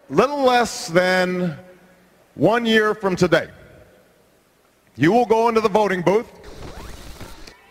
little less than 1 year from today, you will go into the voting booth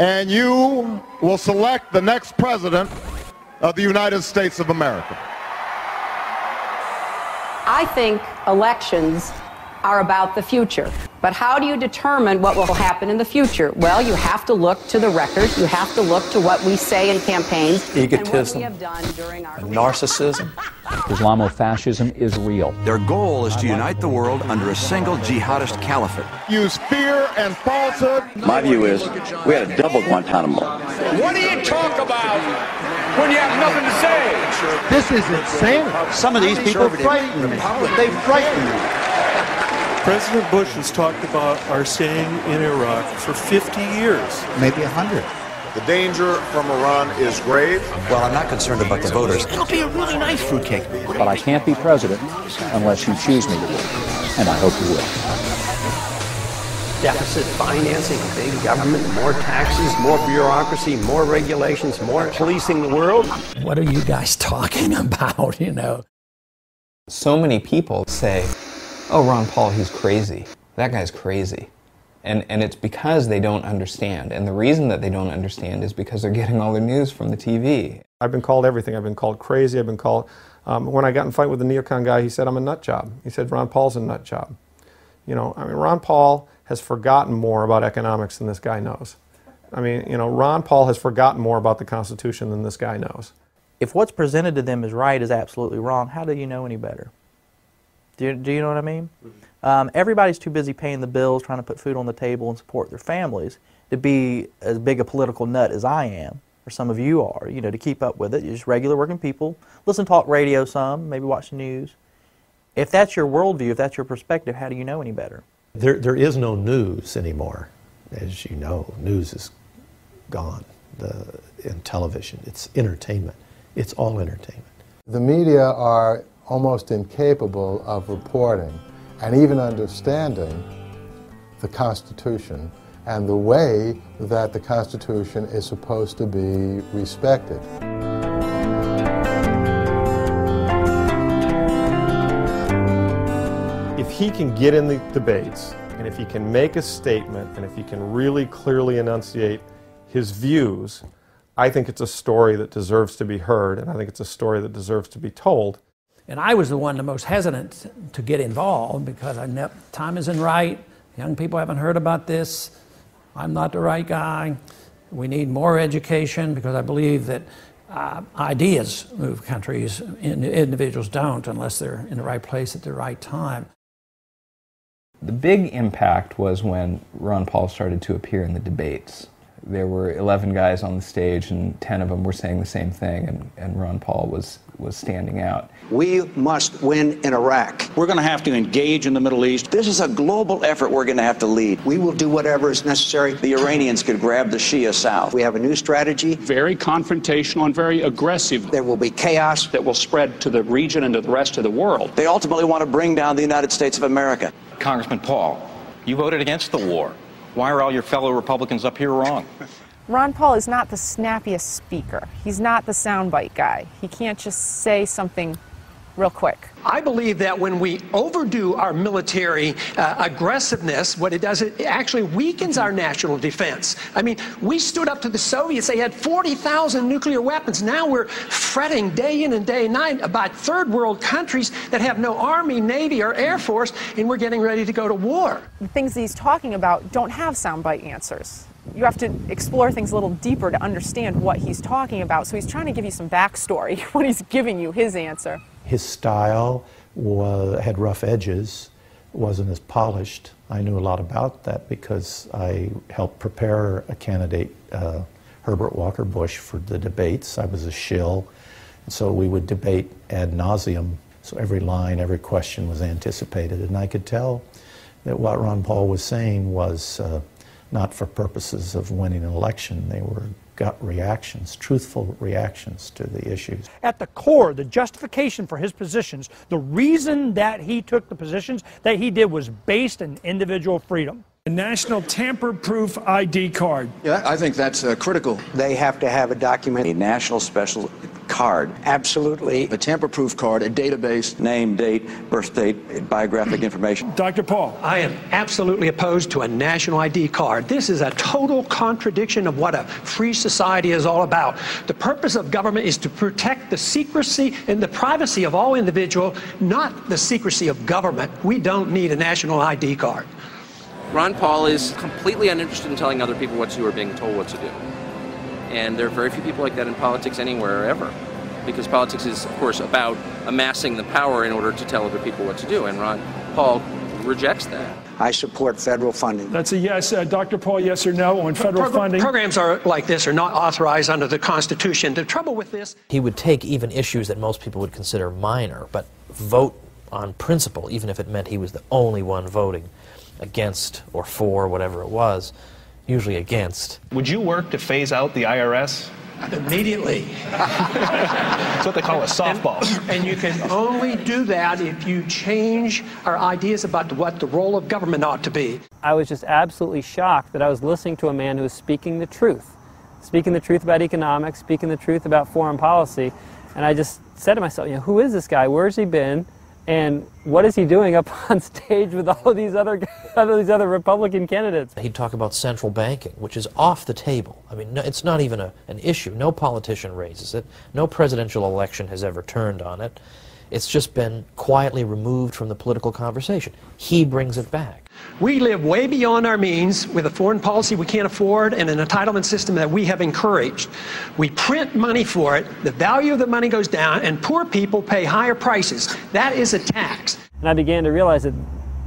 and you will select the next president of the United States of America. I think elections are about the future. But how do you determine what will happen in the future? Well, you have to look to the record. You have to look to what we say in campaigns. Egotism, and what we have done during our narcissism. Islamofascism is real. Their goal is to unite the world under a single jihadist caliphate. Use fear and falsehood. My view is we had a double Guantanamo. What do you talk about when you have nothing to say? This is insane. Some of these people frighten me. They frighten me. President Bush has talked about our staying in Iraq for 50 years. Maybe 100. The danger from Iran is grave. Well, I'm not concerned about the voters. It'll be a really nice fruitcake. But I can't be president unless you choose me to be. And I hope you will. Deficit financing, big government, more taxes, more bureaucracy, more regulations, more policing the world. What are you guys talking about, you know? So many people say, oh, Ron Paul, he's crazy. That guy's crazy. And it's because they don't understand. And the reason that they don't understand is because they're getting all their news from the TV. I've been called everything. I've been called crazy. I've been called, when I got in a fight with the neocon guy, he said I'm a nut job. He said Ron Paul's a nut job. You know, I mean, Ron Paul has forgotten more about economics than this guy knows. I mean, you know, Ron Paul has forgotten more about the Constitution than this guy knows. If what's presented to them as right is absolutely wrong, how do you know any better? Do you know what I mean? Everybody's too busy paying the bills, trying to put food on the table and support their families to be as big a political nut as I am, or some of you are, you know, to keep up with it. You're just regular working people. Listen to talk radio some, maybe watch the news. If that's your worldview, if that's your perspective, how do you know any better? There is no news anymore. As you know, news is gone in television. It's entertainment. It's all entertainment. The media are almost incapable of reporting and even understanding the Constitution and the way that the Constitution is supposed to be respected. If he can get in the debates, and if he can make a statement, and if he can really clearly enunciate his views, I think it's a story that deserves to be heard, and I think it's a story that deserves to be told. And I was the one the most hesitant to get involved because I know time isn't right. Young people haven't heard about this. I'm not the right guy. We need more education because I believe that ideas move countries, individuals don't unless they're in the right place at the right time. The big impact was when Ron Paul started to appear in the debates. There were 11 guys on the stage and 10 of them were saying the same thing, and Ron Paul was standing out. We must win in Iraq. We're going to have to engage in the Middle East. This is a global effort we're going to have to lead. We will do whatever is necessary. The Iranians could grab the Shia South. We have a new strategy. Very confrontational and very aggressive. There will be chaos that will spread to the region and to the rest of the world. They ultimately want to bring down the United States of America. Congressman Paul, you voted against the war. Why are all your fellow Republicans up here wrong? Ron Paul is not the snappiest speaker. He's not the soundbite guy. He can't just say something real quick. I believe that when we overdo our military aggressiveness, what it does, it actually weakens our national defense. I mean, we stood up to the Soviets. They had 40,000 nuclear weapons. Now we're fretting day in and day night about third world countries that have no army, navy, or air force, and we're getting ready to go to war. The things that he's talking about don't have soundbite answers. You have to explore things a little deeper to understand what he's talking about. So he's trying to give you some backstory when he's giving you his answer. His style had rough edges, wasn't as polished. I knew a lot about that because I helped prepare a candidate, Herbert Walker Bush, for the debates. I was a shill, so we would debate ad nauseum. So every line, every question was anticipated, and I could tell that what Ron Paul was saying was not for purposes of winning an election. They were gut reactions, truthful reactions to the issues. At the core, the justification for his positions, the reason that he took the positions that he did was based in individual freedom. A national tamper-proof ID card. Yeah, I think that's critical. They have to have a document. A national special card. Absolutely. A tamper-proof card, a database, name, date, birth date, biographic information. Dr. Paul. I am absolutely opposed to a national ID card. This is a total contradiction of what a free society is all about. The purpose of government is to protect the secrecy and the privacy of all individuals, not the secrecy of government. We don't need a national ID card. Ron Paul is completely uninterested in telling other people what to do or being told what to do. And there are very few people like that in politics anywhere, ever. Because politics is, of course, about amassing the power in order to tell other people what to do. And Ron Paul rejects that. I support federal funding. That's a yes. Dr. Paul, yes or no on federal funding? Programs like this are not authorized under the Constitution. The trouble with this... He would take even issues that most people would consider minor, but vote on principle, even if it meant he was the only one voting against or for, whatever it was, usually against. Would you work to phase out the IRS? Immediately. That's what they call a softball. And you can only do that if you change our ideas about what the role of government ought to be. I was just absolutely shocked that I was listening to a man who was speaking the truth about economics, speaking the truth about foreign policy, and I just said to myself, you know, who is this guy? Where's he been? And what is he doing up on stage with all of these other Republican candidates? He'd talk about central banking, which is off the table. I mean, no, it's not even an issue. No politician raises it. No presidential election has ever turned on it. It's just been quietly removed from the political conversation. He brings it back. We live way beyond our means with a foreign policy we can't afford and an entitlement system that we have encouraged. We print money for it, the value of the money goes down, and poor people pay higher prices. That is a tax. And I began to realize that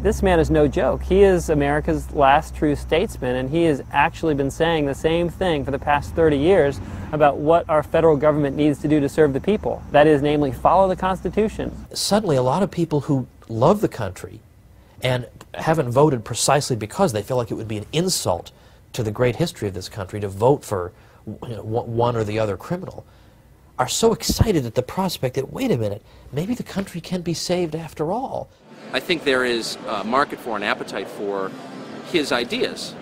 this man is no joke. He is America's last true statesman, and he has actually been saying the same thing for the past 30 years about what our federal government needs to do to serve the people. That is, namely, follow the Constitution. Suddenly, a lot of people who love the country and haven't voted precisely because they feel like it would be an insult to the great history of this country to vote for one or the other criminal, are so excited at the prospect that, wait a minute, maybe the country can be saved after all. I think there is a market for, an appetite for his ideas.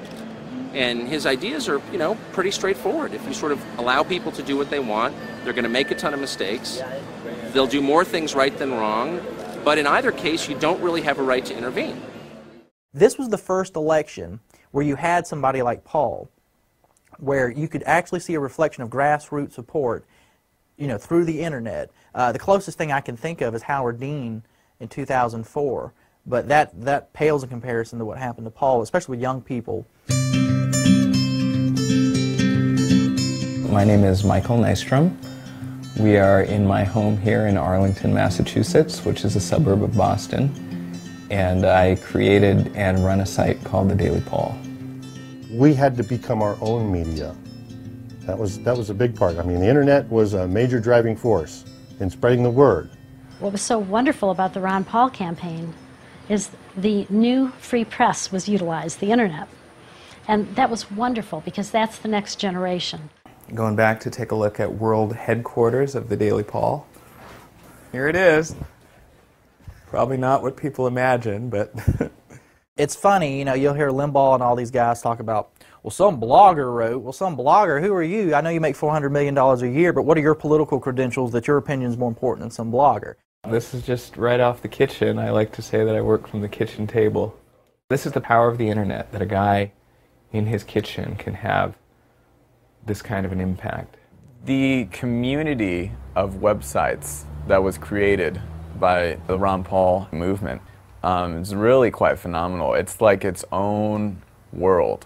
And his ideas are, you know, pretty straightforward. If you sort of allow people to do what they want, they're going to make a ton of mistakes. They'll do more things right than wrong. But in either case, you don't really have a right to intervene. This was the first election where you had somebody like Paul, where you could actually see a reflection of grassroots support, you know, through the internet. The closest thing I can think of is Howard Dean in 2004, but that pales in comparison to what happened to Paul, especially with young people. My name is Michael Nystrom. We are in my home here in Arlington, Massachusetts, which is a suburb of Boston, and I created and run a site called The Daily Paul. We had to become our own media. That was a big part. I mean, the internet was a major driving force in spreading the word. What was so wonderful about the Ron Paul campaign is the new free press was utilized, the internet. And that was wonderful because that's the next generation. Going back to take a look at world headquarters of the Daily Paul. Here it is. Probably not what people imagine, but... It's funny, you know, you'll hear Limbaugh and all these guys talk about, well, some blogger wrote. Well, some blogger, who are you? I know you make $400 million a year, but what are your political credentials that your opinion is more important than some blogger? This is just right off the kitchen. I like to say that I work from the kitchen table. This is the power of the internet, that a guy in his kitchen can have this kind of an impact. The community of websites that was created by the Ron Paul movement is really quite phenomenal. It's like its own world.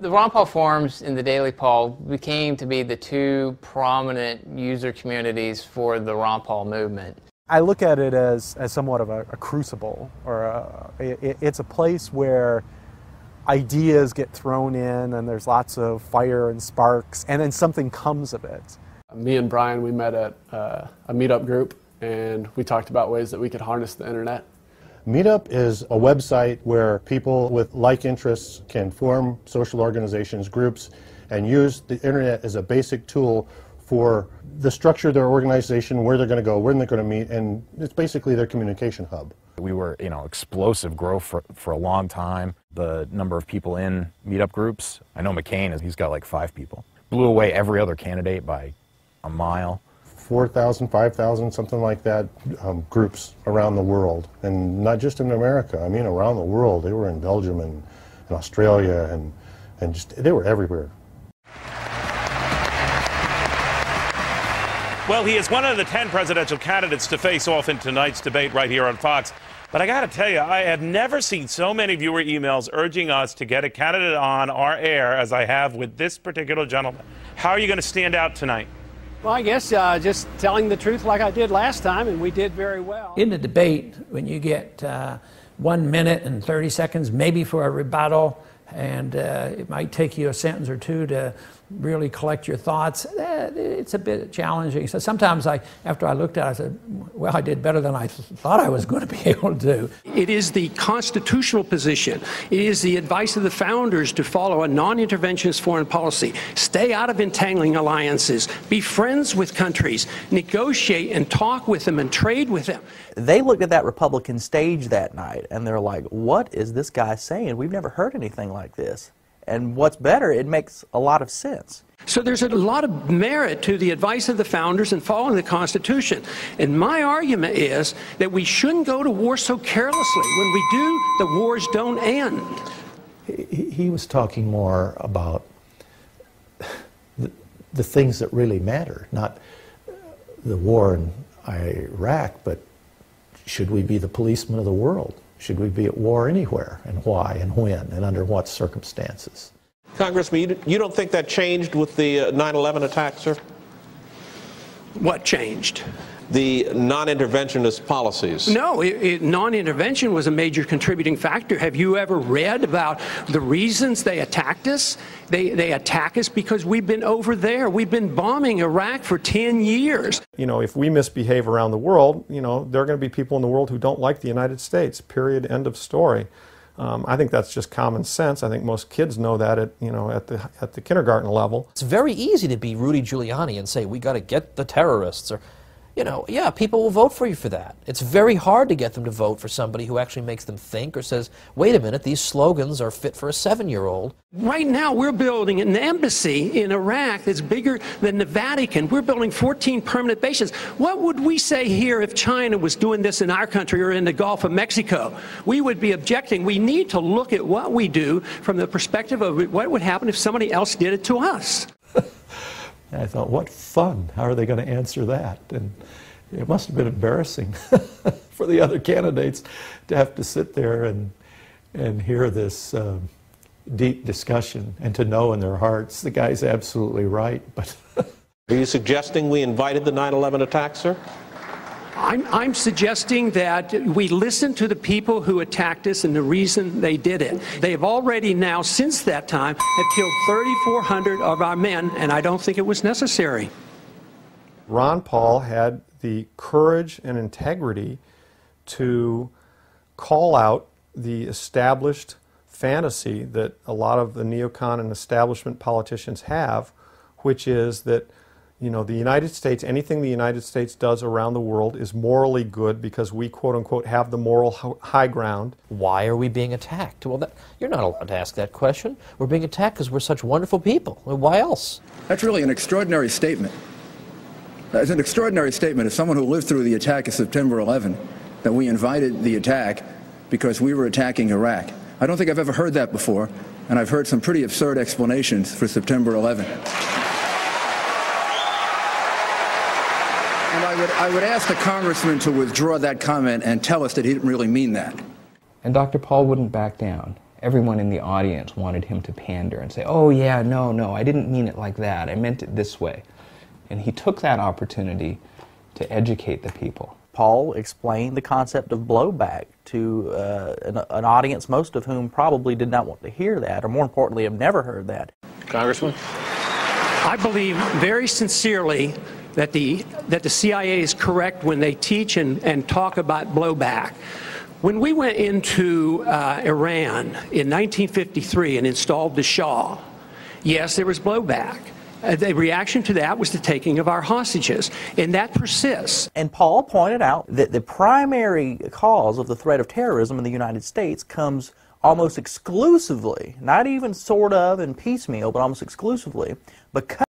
The Ron Paul forums and the Daily Paul became to be the two prominent user communities for the Ron Paul movement. I look at it as somewhat of a crucible, or it's a place where ideas get thrown in and there's lots of fire and sparks, and then something comes of it. Me and Brian, we met at a meetup group, and we talked about ways that we could harness the internet. Meetup is a website where people with like interests can form social organizations, groups, and use the internet as a basic tool for the structure of their organization, where they're going to go, when they're going to meet, and it's basically their communication hub. We were, explosive growth for a long time. The number of people in meetup groups, I know McCain, he's got like 5 people. Blew away every other candidate by a mile. 4,000, 5,000, something like that, groups around the world. And not just in America, I mean around the world. They were in Belgium and Australia and just, they were everywhere. Well, he is one of the 10 presidential candidates to face off in tonight's debate right here on Fox. But I got to tell you, I have never seen so many viewer emails urging us to get a candidate on our air as I have with this particular gentleman. How are you going to stand out tonight? Well, I guess just telling the truth like I did last time, and we did very well. In the debate, when you get 1 minute and 30 seconds, maybe for a rebuttal, and it might take you a sentence or two to really collect your thoughts, it's a bit challenging. So sometimes after I looked at it, I said, well, I did better than I thought I was going to be able to do. It is the constitutional position. It is the advice of the founders to follow a non-interventionist foreign policy. Stay out of entangling alliances. Be friends with countries. Negotiate and talk with them and trade with them. They looked at that Republican stage that night and they're like, what is this guy saying? We've never heard anything like this. And what's better, it makes a lot of sense. So there's a lot of merit to the advice of the founders and following the Constitution. And my argument is that we shouldn't go to war so carelessly. When we do, the wars don't end. He was talking more about the things that really matter, not the war in Iraq, but should we be the policeman of the world? Should we be at war anywhere, and why, and when, and under what circumstances? Congressman, you don't think that changed with the 9/11 attack, sir? What changed? The non-interventionist policies. No, non-intervention was a major contributing factor. Have you ever read about the reasons they attacked us? They attack us because we've been over there. We've been bombing Iraq for 10 years. You know, if we misbehave around the world, you know, there are going to be people in the world who don't like the United States, period, end of story. I think that's just common sense. I think most kids know that at the kindergarten level. It's very easy to be Rudy Giuliani and say, we got to get the terrorists, or, you know, yeah, people will vote for you for that. It's very hard to get them to vote for somebody who actually makes them think or says, wait a minute, these slogans are fit for a 7-year-old. Right now, we're building an embassy in Iraq that's bigger than the Vatican. We're building 14 permanent bases. What would we say here if China was doing this in our country or in the Gulf of Mexico? We would be objecting. We need to look at what we do from the perspective of what would happen if somebody else did it to us. And I thought, what fun. How are they going to answer that? And it must have been embarrassing for the other candidates to have to sit there and hear this deep discussion and to know in their hearts the guy's absolutely right. But are you suggesting we invited the 9/11 attack, sir? I'm suggesting that we listen to the people who attacked us and the reason they did it. They have already now, since that time, have killed 3,400 of our men, and I don't think it was necessary. Ron Paul had the courage and integrity to call out the established fantasy that a lot of the neocon and establishment politicians have, which is that, you know, the United States, anything the United States does around the world is morally good because we, quote unquote, have the moral high ground. Why are we being attacked? Well, you're not allowed to ask that question. We're being attacked because we're such wonderful people. Well, why else? That's really an extraordinary statement. That's an extraordinary statement of someone who lived through the attack of September 11, that we invited the attack because we were attacking Iraq. I don't think I've ever heard that before, and I've heard some pretty absurd explanations for September 11. And I would ask the congressman to withdraw that comment and tell us that he didn't really mean that. And Dr. Paul wouldn't back down. Everyone in the audience wanted him to pander and say, oh yeah, no, I didn't mean it like that. I meant it this way. And he took that opportunity to educate the people. Paul explained the concept of blowback to an audience, most of whom probably did not want to hear that, or more importantly, have never heard that. Congressman? I believe very sincerely that the CIA is correct when they teach and talk about blowback. When we went into Iran in 1953 and installed the Shah, yes, there was blowback. The reaction to that was the taking of our hostages, and that persists. And Paul pointed out that the primary cause of the threat of terrorism in the United States comes almost exclusively, not even sort of and piecemeal, but almost exclusively, because